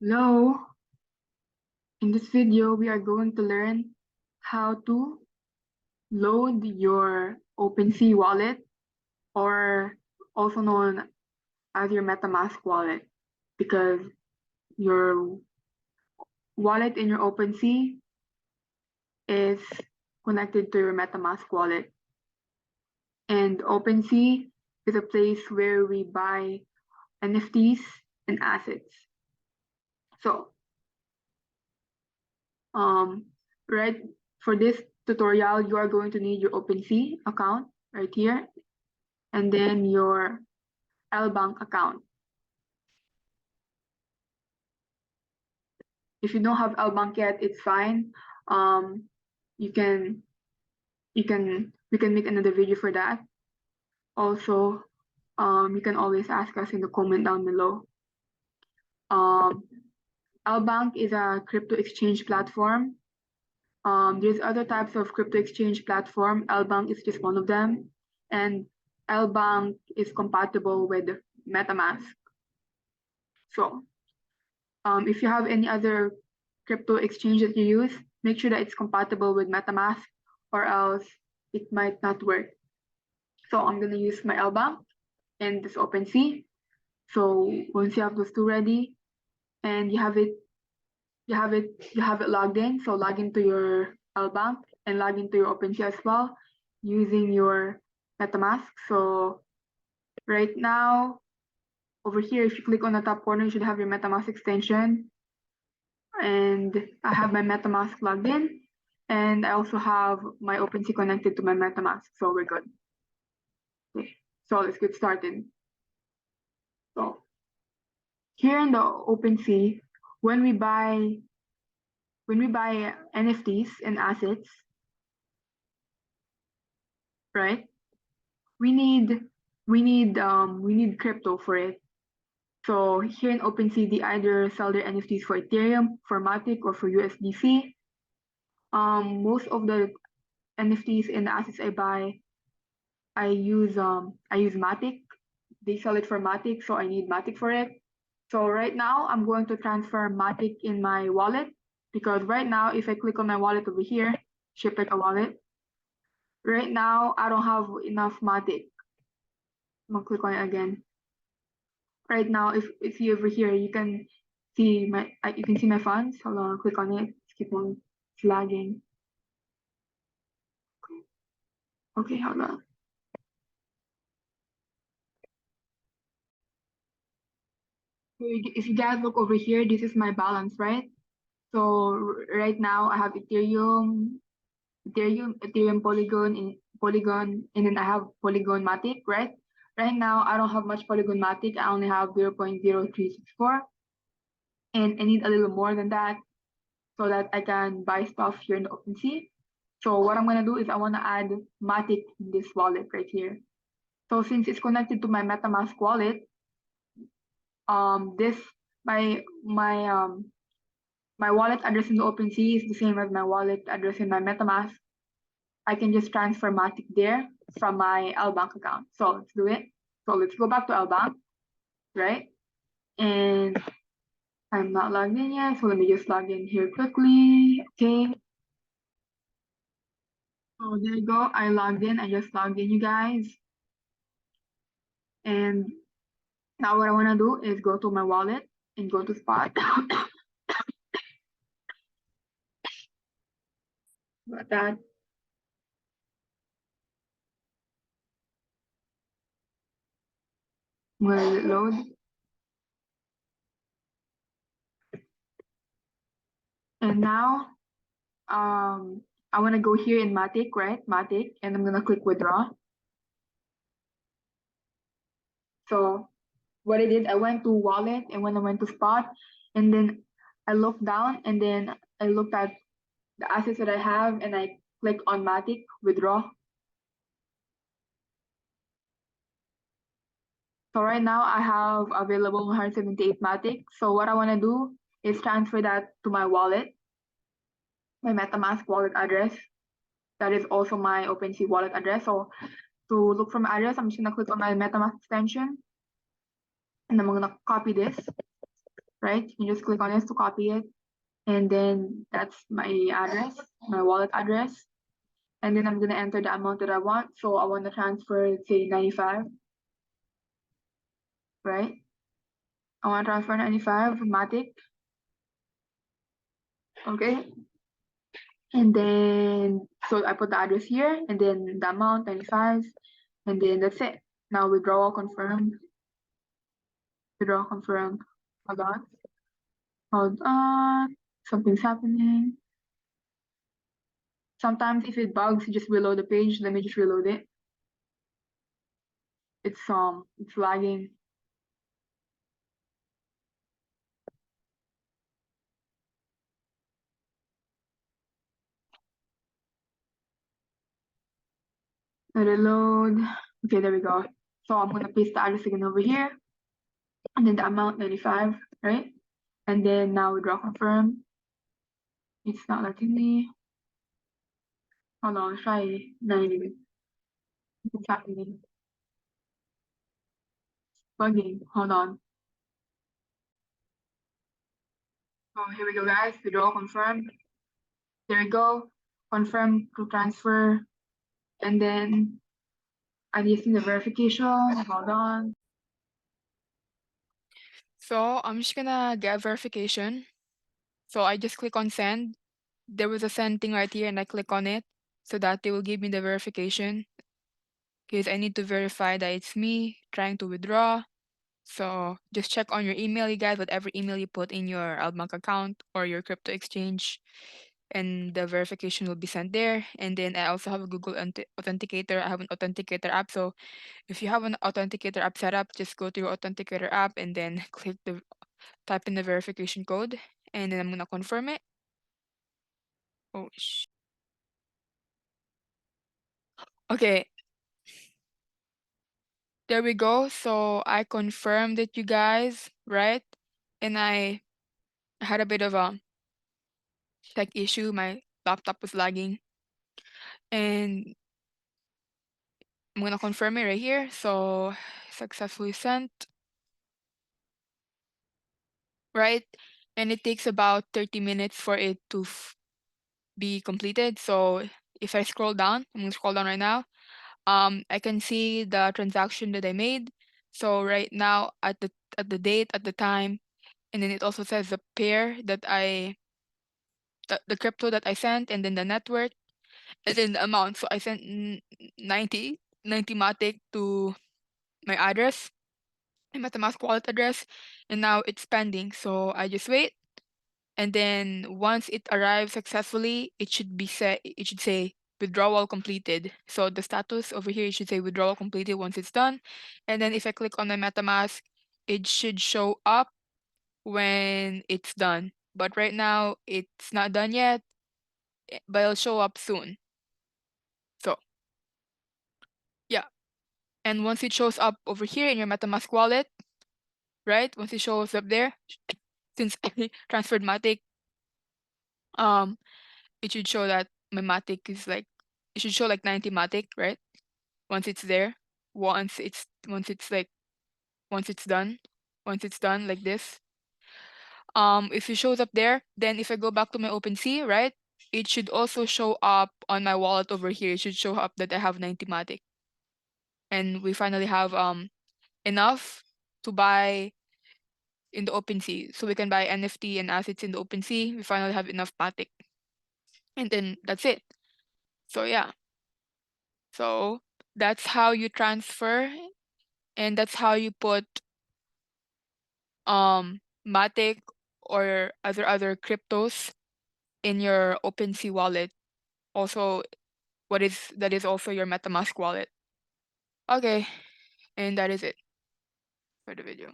Hello, in this video we are going to learn how to load your OpenSea wallet, or also known as your MetaMask wallet, because your wallet in your OpenSea is connected to your MetaMask wallet. And OpenSea is a place where we buy NFTs and assets. So right, for this tutorial, you are going to need your OpenSea account right here, and then your LBank account. If you don't have LBank yet, it's fine. We can make another video for that. Also, you can always ask us in the comment down below. LBank is a crypto exchange platform. There's other types of crypto exchange platform. LBank is just one of them, and LBank is compatible with MetaMask. So, if you have any other crypto exchange that you use, make sure that it's compatible with MetaMask, or else it might not work. So I'm gonna use my LBank and this OpenSea. So once you have those two ready and you have it logged in, so log into your LBank and log into your OpenSea as well using your MetaMask. So right now, over here, if you click on the top corner, you should have your MetaMask extension. And I have my MetaMask logged in, and I also have my OpenSea connected to my MetaMask, so we're good. Okay, so let's get started. So here in the OpenSea, when we buy NFTs and assets, right? We need crypto for it. So here in OpenSea, they either sell their NFTs for Ethereum, for Matic, or for USDC. Most of the NFTs and assets I buy, I use Matic. They sell it for Matic, so I need Matic for it. So right now, I'm going to transfer Matic in my wallet, because right now, if I click on my wallet over here, ship it a wallet. Right now, I don't have enough Matic. I'm gonna click on it again. Right now, if you over here, you can see my funds. Hold on, click on it. Keep on flagging. Okay, hold on. If you guys look over here, this is my balance, right? So right now I have Ethereum, Polygon, and then I have Polygon Matic, right? Right now I don't have much Polygon Matic. I only have 0.0364, and I need a little more than that so that I can buy stuff here in the OpenSea. So what I'm gonna do is I wanna add Matic in this wallet right here. So since it's connected to my MetaMask wallet, my wallet address in the OpenSea is the same as my wallet address in my MetaMask. I can just transfer Matic there from my LBank account. So let's do it. So let's go back to LBank, right? And I'm not logged in yet, so let me just log in here quickly. Okay. So there you go. I logged in. I just logged in, you guys. And now what I want to do is go to my wallet and go to Spot. Got that. Will it load? And now I want to go here in Matic, right? Matic, and I'm gonna click withdraw. So what I did, I went to wallet, and when I went to Spot, and then I looked down, and then I looked at the assets that I have, and I click on Matic withdraw. So right now I have available 178 Matic. So what I want to do is transfer that to my wallet, my MetaMask wallet address. That is also my OpenSea wallet address. So to look for my address, I'm just gonna click on my MetaMask extension, and I'm gonna copy this, right? You just click on this to copy it. And then that's my address, my wallet address. And then I'm gonna enter the amount that I want. So I want to transfer, say 95, right? I want to transfer 95, Matic. Okay. And then, so I put the address here and then the amount, 95, and then that's it. Now withdrawal confirmed. Withdrawal confirmed. Hold on. Hold on. Something's happening. Sometimes if it bugs, just reload the page. Let me just reload it. It's lagging. Let it load. Okay, there we go. So I'm gonna paste the address again over here. And then the amount 95, right? And then now withdraw confirm. It's not letting me. Hold on, try 90. What's happening? Bugging. Hold on. Oh, here we go, guys. Withdraw confirm. There we go. Confirm to transfer. And then I'm using the verification. Hold on. So I'm just gonna get verification. So I just click on send. There was a send thing right here and I click on it so that they will give me the verification. Because I need to verify that it's me trying to withdraw. So just check on your email, you guys, whatever email you put in your Altbank account or your crypto exchange, and the verification will be sent there. And then I also have a Google Authenticator. I have an Authenticator app. So if you have an Authenticator app set up, just go to your Authenticator app and then type in the verification code, and then I'm gonna confirm it. Oh, okay. There we go. So I confirmed it, you guys, right? And I had a bit of a tech issue. My laptop was lagging. And I'm gonna confirm it right here. So successfully sent, right? And it takes about 30 minutes for it to be completed. So if I scroll down, I'm gonna scroll down right now. I can see the transaction that I made. So right now at the date, at the time, and then it also says the pair that the crypto that I sent, and then the net worth, and then the amount. So I sent 90 Matic to my address, my MetaMask wallet address, and now it's pending. So I just wait, and then once it arrives successfully, it should say withdrawal completed. So the status over here, it should say withdrawal completed once it's done. And then if I click on my MetaMask, it should show up when it's done. But right now it's not done yet, but it'll show up soon. So yeah. And once it shows up over here in your MetaMask wallet, right? Once it shows up there, since I transferred Matic, um, it should show that my Matic is like, it should show like 90 Matic, right? Once it's there, once it's like, once it's done like this. If it shows up there, then if I go back to my OpenSea, right? It should also show up on my wallet over here. It should show up that I have 90 Matic. And we finally have enough to buy in the OpenSea. So we can buy NFT and assets in the OpenSea. We finally have enough Matic. And then that's it. So yeah. So that's how you transfer, and that's how you put Matic or other cryptos in your OpenSea wallet. Also, that is also your MetaMask wallet. Okay, and that is it for the video.